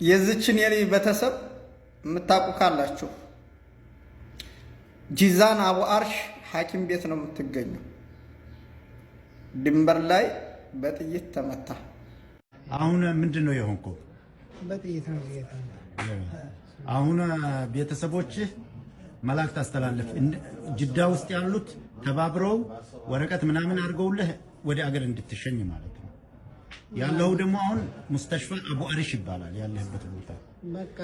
የዚችን የኔ ቤተሰብ የምታውቁ ካላችሁ ጂዛን አቡ አርሽ ሐኪም ቤት ነው የምትገኘው። ድንበር ላይ በጥይት ተመታ። አሁን ምንድን ነው የሆንከው? በጥይት ነው ጌታ። አሁን ቤተሰቦችህ መላእክት አስተላለፍ ጅዳ ውስጥ ያሉት ተባብረው ወረቀት ምናምን አድርገውልህ ወደ አገር እንድትሸኝ ማለት ነው። ያለው ደግሞ አሁን ሙስተሽፋ አቡ አርሽ ይባላል ያለህበት ቦታ። በቃ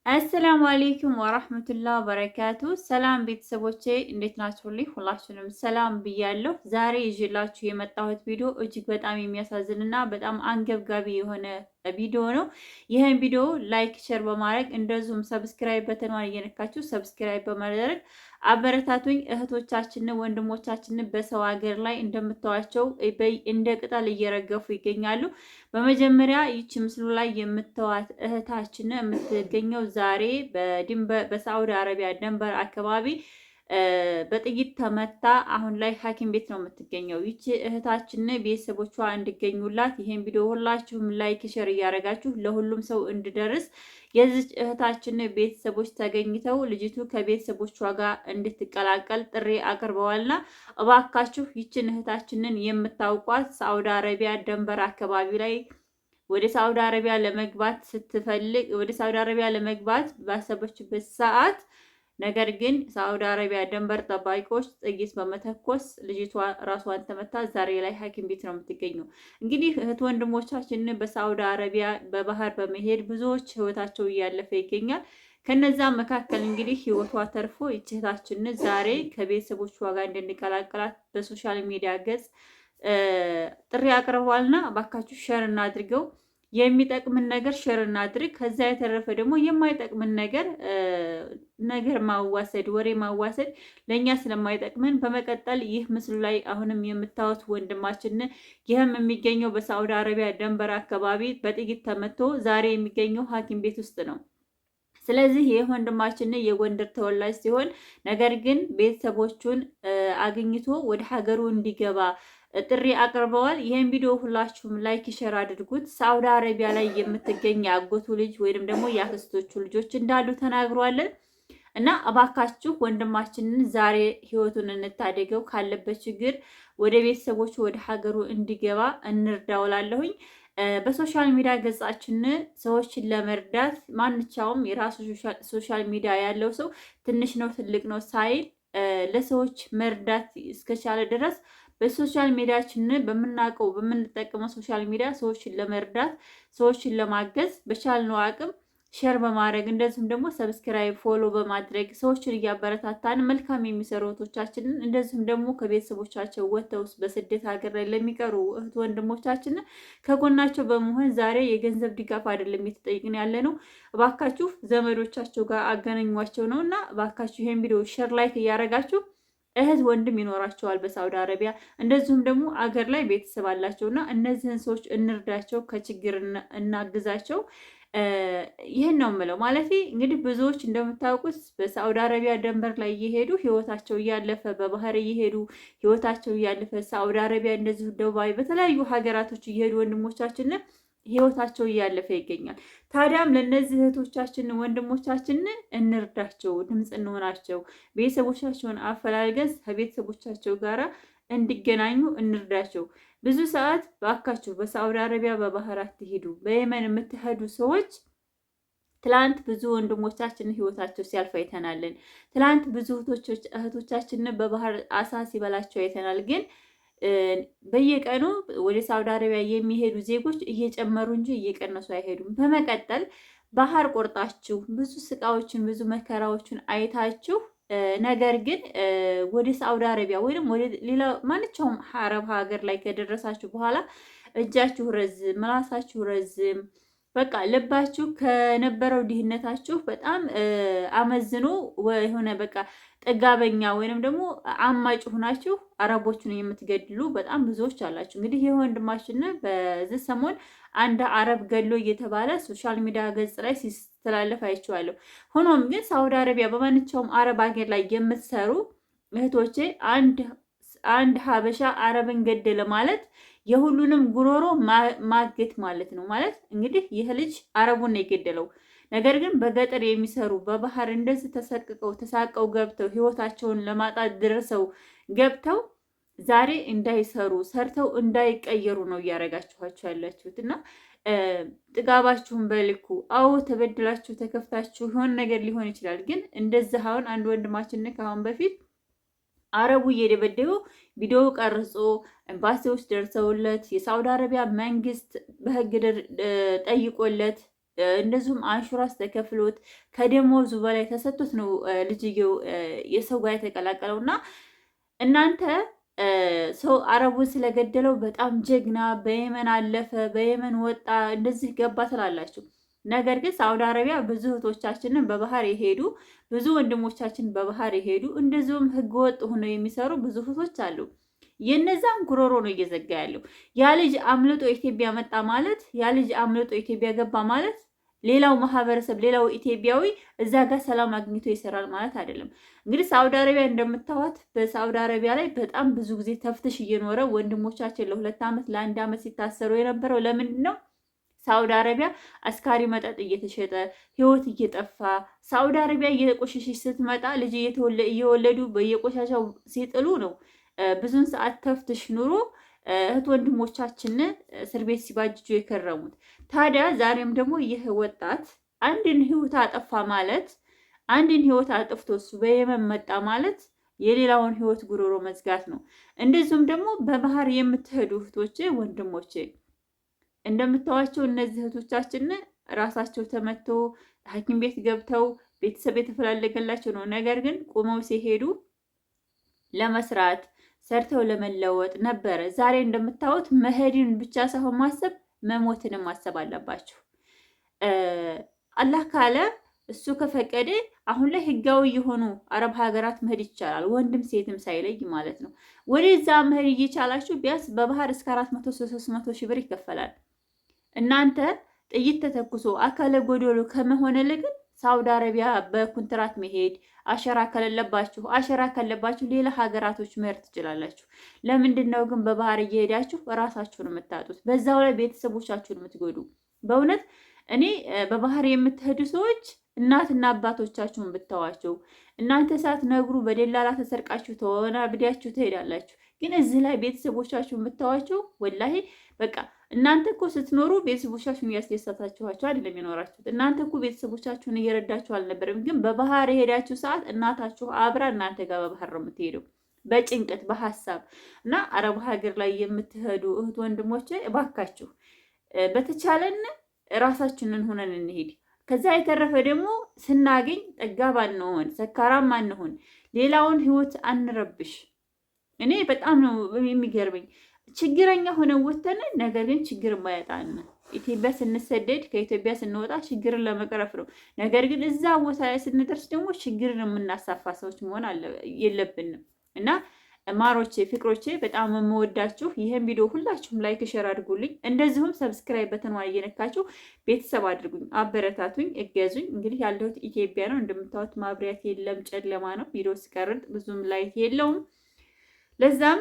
አሰላሙ አለይኩም ወራህመቱላሂ ወበረካቱ። ሰላም ቤተሰቦቼ እንዴት ናችሁልኝ? ሁላችሁንም ሰላም ብያለሁ። ዛሬ ይዤላችሁ የመጣሁት ቪዲዮ እጅግ በጣም የሚያሳዝንና በጣም አንገብጋቢ የሆነ ቪዲዮ ነው። ይህን ቪዲዮ ላይክ፣ ሼር በማድረግ እንደዚሁም ሰብስክራይብ በተኗን እየነካችሁ ሰብስክራይብ በማድረግ አበረታቱኝ። እህቶቻችንን ወንድሞቻችንን በሰው ሀገር ላይ እንደምታዋቸው እንደ ቅጠል እየረገፉ ይገኛሉ። በመጀመሪያ ይቺ ምስሉ ላይ የምታዋት እህታችን የምትገኘው ዛሬ በሳዑዲ አረቢያ ድንበር አካባቢ በጥይት ተመታ አሁን ላይ ሐኪም ቤት ነው የምትገኘው። ይቺ እህታችን ቤተሰቦቿ እንዲገኙላት ይሄን ቪዲዮ ሁላችሁም ላይክ ሼር እያደረጋችሁ ለሁሉም ሰው እንዲደርስ የዚች እህታችን ቤተሰቦች ተገኝተው ልጅቱ ከቤተሰቦቿ ጋር እንድትቀላቀል ጥሪ አቅርበዋልና እባካችሁ ይችን እህታችንን የምታውቋት ሳዑዲ አረቢያ ድንበር አካባቢ ላይ ወደ ሳዑዲ አረቢያ ለመግባት ስትፈልግ ወደ ሳዑዲ አረቢያ ለመግባት ባሰበችበት ሰዓት ነገር ግን ሳዑዲ አረቢያ ድንበር ጠባቂዎች ጥይት በመተኮስ ልጅቷ ራሷን ተመታ። ዛሬ ላይ ሐኪም ቤት ነው የምትገኘው። እንግዲህ እህት ወንድሞቻችን በሳዑዲ አረቢያ በባህር በመሄድ ብዙዎች ህይወታቸው እያለፈ ይገኛል። ከነዛ መካከል እንግዲህ ህይወቷ ተርፎ እህታችን ዛሬ ከቤተሰቦቿ ጋር እንድንቀላቀላት በሶሻል ሚዲያ ገጽ ጥሪ አቅርቧልና እባካችሁ ሼር እናድርገው። የሚጠቅምን ነገር ሼር እናድርግ። ከዛ የተረፈ ደግሞ የማይጠቅምን ነገር ማዋሰድ ወሬ ማዋሰድ ለኛ ስለማይጠቅምን በመቀጠል ይህ ምስሉ ላይ አሁንም የምታዩት ወንድማችን ይህም የሚገኘው በሳዑዲ አረቢያ ድንበር አካባቢ በጥይት ተመቶ ዛሬ የሚገኘው ሐኪም ቤት ውስጥ ነው። ስለዚህ ይህ ወንድማችን የጎንደር ተወላጅ ሲሆን ነገር ግን ቤተሰቦቹን አግኝቶ ወደ ሀገሩ እንዲገባ ጥሪ አቅርበዋል። ይህን ቪዲዮ ሁላችሁም ላይክ ሼር አድርጉት። ሳዑዲ አረቢያ ላይ የምትገኝ የአጎቱ ልጅ ወይንም ደግሞ የአክስቶቹ ልጆች እንዳሉ ተናግሯለን እና እባካችሁ ወንድማችንን ዛሬ ህይወቱን እንታደገው፣ ካለበት ችግር ወደ ቤተሰቦቹ ወደ ሀገሩ እንዲገባ እንርዳውላለሁኝ። በሶሻል ሚዲያ ገጻችን ሰዎችን ለመርዳት ማንኛውም የራሱ ሶሻል ሚዲያ ያለው ሰው ትንሽ ነው ትልቅ ነው ሳይል ለሰዎች መርዳት እስከቻለ ድረስ በሶሻል ሚዲያችን በምናውቀው በምንጠቀመው ሶሻል ሚዲያ ሰዎችን ለመርዳት ሰዎችን ለማገዝ በቻልነው አቅም ሼር በማድረግ እንደዚሁም ደግሞ ሰብስክራይብ ፎሎ በማድረግ ሰዎችን እያበረታታን መልካም የሚሰሩ እህቶቻችንን እንደዚሁም ደግሞ ከቤተሰቦቻቸው ወጥተው በስደት ሀገር ላይ ለሚቀሩ እህት ወንድሞቻችን ከጎናቸው በመሆን ዛሬ የገንዘብ ድጋፍ አይደለም የተጠየቅን ያለ ነው። እባካችሁ ዘመዶቻቸው ጋር አገናኟቸው ነው እና እባካችሁ ይሄን ቪዲዮ ሼር ላይክ እያደረጋችሁ እህት ወንድም ይኖራቸዋል በሳዑዲ አረቢያ እንደዚሁም ደግሞ አገር ላይ ቤተሰብ አላቸውና እነዚህን ሰዎች እንርዳቸው፣ ከችግር እናግዛቸው። ይህን ነው የምለው። ማለት እንግዲህ ብዙዎች እንደምታውቁት በሳዑዲ አረቢያ ድንበር ላይ እየሄዱ ህይወታቸው እያለፈ በባህር እየሄዱ ህይወታቸው እያለፈ ሳዑዲ አረቢያ እንደዚሁ ዱባይ በተለያዩ ሀገራቶች እየሄዱ ወንድሞቻችን ህይወታቸው እያለፈ ይገኛል። ታዲያም ለነዚህ እህቶቻችን ወንድሞቻችን እንርዳቸው፣ ድምፅ እንሆናቸው፣ ቤተሰቦቻቸውን አፈላልገን ከቤተሰቦቻቸው ጋራ እንዲገናኙ እንርዳቸው። ብዙ ሰዓት ባካችሁ በሳዑዲ አረቢያ በባህር አትሄዱ። በየመን የምትሄዱ ሰዎች ትላንት ብዙ ወንድሞቻችን ህይወታቸው ሲያልፍ አይተናልን። ትላንት ብዙ እህቶቻችን በባህር አሳ ሲበላቸው አይተናል። ግን በየቀኑ ወደ ሳዑዲ አረቢያ የሚሄዱ ዜጎች እየጨመሩ እንጂ እየቀነሱ አይሄዱም። በመቀጠል ባህር ቆርጣችሁ ብዙ ስቃዎችን ብዙ መከራዎችን አይታችሁ ነገር ግን ወደ ሳዑዲ አረቢያ ወይም ወደ ሌላ ማንኛውም አረብ ሀገር ላይ ከደረሳችሁ በኋላ እጃችሁ ረዝም፣ ምላሳችሁ ረዝም፣ በቃ ልባችሁ ከነበረው ድህነታችሁ በጣም አመዝኖ የሆነ በቃ ጥጋበኛ ወይንም ደግሞ አማጭ ሆናችሁ አረቦችን የምትገድሉ በጣም ብዙዎች አላችሁ። እንግዲህ ይህ ወንድማችን በዚህ ሰሞን አንድ አረብ ገሎ እየተባለ ሶሻል ሚዲያ ገጽ ላይ ሲስተላለፍ አይቼዋለሁ። ሆኖም ግን ሳዑዲ አረቢያ በማንኛውም አረብ ሀገር ላይ የምትሰሩ እህቶቼ አንድ ሀበሻ አረብን ገደለ ማለት የሁሉንም ጉሮሮ ማገት ማለት ነው። ማለት እንግዲህ ይህ ልጅ አረቡን ነው የገደለው። ነገር ግን በገጠር የሚሰሩ በባህር እንደዚህ ተሳቀው ገብተው ህይወታቸውን ለማጣት ደርሰው ገብተው ዛሬ እንዳይሰሩ ሰርተው እንዳይቀየሩ ነው እያደረጋችኋቸው ያላችሁት እና ጥጋባችሁን በልኩ አዎ ተበድላችሁ ተከፍታችሁ የሆነ ነገር ሊሆን ይችላል። ግን እንደዚህ አሁን አንድ ወንድማችን ከአሁን በፊት አረቡ እየደበደበው ቪዲዮ ቀርጾ ኤምባሲዎች ደርሰውለት የሳውዲ አረቢያ መንግስት በህግ ጠይቆለት እንደዚሁም አንሹራስ ተከፍሎት ከደሞዙ በላይ ተሰጥቶት ነው ልጅየው የሰው ጋር የተቀላቀለው እና እናንተ ሰው አረቡን ስለገደለው በጣም ጀግና በየመን አለፈ በየመን ወጣ እንደዚህ ገባ ትላላችሁ። ነገር ግን ሳውዲ አረቢያ ብዙ እህቶቻችንን በባህር የሄዱ ብዙ ወንድሞቻችን በባህር የሄዱ እንደዚሁም ህገወጥ ሆነው የሚሰሩ ብዙ እህቶች አሉ። የነዛን ጉሮሮ ነው እየዘጋ ያለው። ያ ልጅ አምልጦ ኢትዮጵያ መጣ ማለት ያ ልጅ አምልጦ ኢትዮጵያ ገባ ማለት ሌላው ማህበረሰብ ሌላው ኢትዮጵያዊ እዛ ጋር ሰላም አግኝቶ ይሰራል ማለት አይደለም። እንግዲህ ሳውዲ አረቢያ እንደምታዋት በሳውዲ አረቢያ ላይ በጣም ብዙ ጊዜ ተፍትሽ እየኖረ ወንድሞቻችን ለ2 ዓመት ለ1 ዓመት ሲታሰሩ የነበረው ለምንድን ነው? ሳውዲ አረቢያ አስካሪ መጠጥ እየተሸጠ ህይወት እየጠፋ ሳውዲ አረቢያ እየቆሸሸች ስትመጣ ልጅ እየወለዱ በየቆሻሻው ሲጥሉ ነው ብዙን ሰዓት ተፍትሽ ኑሮ እህት ወንድሞቻችን እስር ቤት ሲባጅጁ የከረሙት። ታዲያ ዛሬም ደግሞ ይህ ወጣት አንድን ህይወት አጠፋ ማለት አንድን ህይወት አጥፍቶ እሱ በየመን መጣ ማለት የሌላውን ህይወት ጉሮሮ መዝጋት ነው። እንደዚሁም ደግሞ በባህር የምትሄዱ እህቶቼ ወንድሞቼ እንደምታዋቸው እነዚህ እህቶቻችን ራሳቸው ተመቶ ሐኪም ቤት ገብተው ቤተሰብ የተፈላለገላቸው ነው። ነገር ግን ቁመው ሲሄዱ ለመስራት ሰርተው ለመለወጥ ነበረ። ዛሬ እንደምታዩት መሄድን ብቻ ሳይሆን ማሰብ መሞትንም ማሰብ አለባችሁ። አላህ ካለ እሱ ከፈቀደ አሁን ላይ ህጋዊ የሆኑ አረብ ሀገራት መሄድ ይቻላል፣ ወንድም ሴትም ሳይለይ ማለት ነው። ወደዛ መሄድ እየቻላችሁ ቢያንስ በባህር እስከ 400-300 ሺህ ብር ይከፈላል። እናንተ ጥይት ተተኩሶ አካለ ጎዶሎ ከመሆነ ግን ሳውዲ አረቢያ በኮንትራት መሄድ አሸራ ከሌለባችሁ አሸራ ካለባችሁ ሌላ ሀገራቶች መሄድ ትችላላችሁ። ለምንድን ነው ግን በባህር እየሄዳችሁ ራሳችሁን የምታጡት? በዛው ላይ ቤተሰቦቻችሁን የምትጎዱ? በእውነት እኔ በባህር የምትሄዱ ሰዎች እናትና አባቶቻችሁን ብታዋቸው እናንተ ሳትነግሩ በደላላ ተሰርቃችሁ ተወናብዳችሁ ትሄዳላችሁ። ግን እዚህ ላይ ቤተሰቦቻችሁን ብታዋቸው ወላሂ በቃ እናንተ እኮ ስትኖሩ ቤተሰቦቻችሁን እያስደሰታችኋቸው አይደለም የኖራችሁት። እናንተ እኮ ቤተሰቦቻችሁን እየረዳችሁ አልነበረም። ግን በባህር የሄዳችሁ ሰዓት እናታችሁ አብራ እናንተ ጋር በባህር ነው የምትሄደው በጭንቀት በሀሳብ እና አረብ ሀገር ላይ የምትሄዱ እህት ወንድሞቼ እባካችሁ በተቻለን ራሳችንን ሆነን እንሄድ። ከዛ የተረፈ ደግሞ ስናገኝ ጠጋብ አንሆን፣ ሰካራም አንሆን፣ ሌላውን ህይወት አንረብሽ። እኔ በጣም ነው የሚገርመኝ ችግረኛ ሆነ ወተን ነገር ግን ችግር ማያጣን ኢትዮጵያ ስንሰደድ ከኢትዮጵያ ስንወጣ ችግርን ለመቅረፍ ነው። ነገር ግን እዛ ቦታ ላይ ስንደርስ ደግሞ ችግርን የምናሳፋ ሰዎች መሆን የለብንም እና ማሮቼ ፍቅሮቼ በጣም የምወዳችሁ ይህን ቪዲዮ ሁላችሁም ላይክ ሼር አድርጉልኝ። እንደዚሁም ሰብስክራይብ በተንዋል እየነካችሁ ቤተሰብ አድርጉኝ፣ አበረታቱኝ፣ እገዙኝ። እንግዲህ ያለሁት ኢትዮጵያ ነው። እንደምታዩት ማብሪያት የለም፣ ጨለማ ነው። ቪዲዮ ስቀርጥ ብዙም ላይት የለውም። ለዛም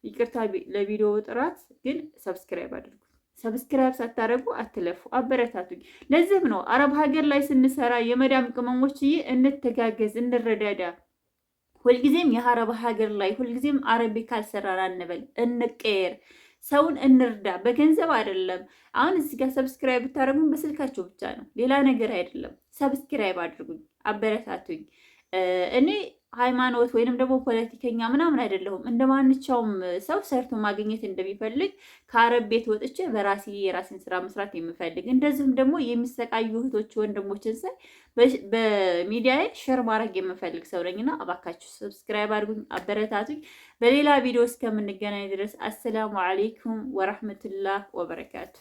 ይቅርታ ለቪዲዮ ጥራት። ግን ሰብስክራይብ አድርጉ። ሰብስክራይብ ሳታደርጉ አትለፉ፣ አበረታቱኝ። ለዚህም ነው አረብ ሀገር ላይ ስንሰራ የመዳም ቅመሞች እንተጋገዝ፣ እንረዳዳ። ሁልጊዜም የአረብ ሀገር ላይ ሁልጊዜም አረቢ ካልሰራን አንበል፣ እንቀየር፣ ሰውን እንርዳ። በገንዘብ አይደለም። አሁን እዚህ ጋር ሰብስክራይብ ብታደርጉኝ በስልካቸው ብቻ ነው፣ ሌላ ነገር አይደለም። ሰብስክራይብ አድርጉኝ፣ አበረታቱኝ። እኔ ሃይማኖት ወይንም ደግሞ ፖለቲከኛ ምናምን አይደለሁም። እንደማንኛውም ሰው ሰርቶ ማግኘት እንደሚፈልግ ከአረብ ቤት ወጥቼ በራሴ የራሴን ስራ መስራት የምፈልግ እንደዚሁም ደግሞ የሚሰቃዩ እህቶች ወንድሞችን ሳይ በሚዲያ ሼር ማድረግ የምፈልግ ሰው ነኝና እባካችሁ ሰብስክራይብ አድርጉኝ፣ አበረታቱኝ። በሌላ ቪዲዮ እስከምንገናኝ ድረስ አሰላሙ አለይኩም ወራህመቱላህ ወበረካቱ።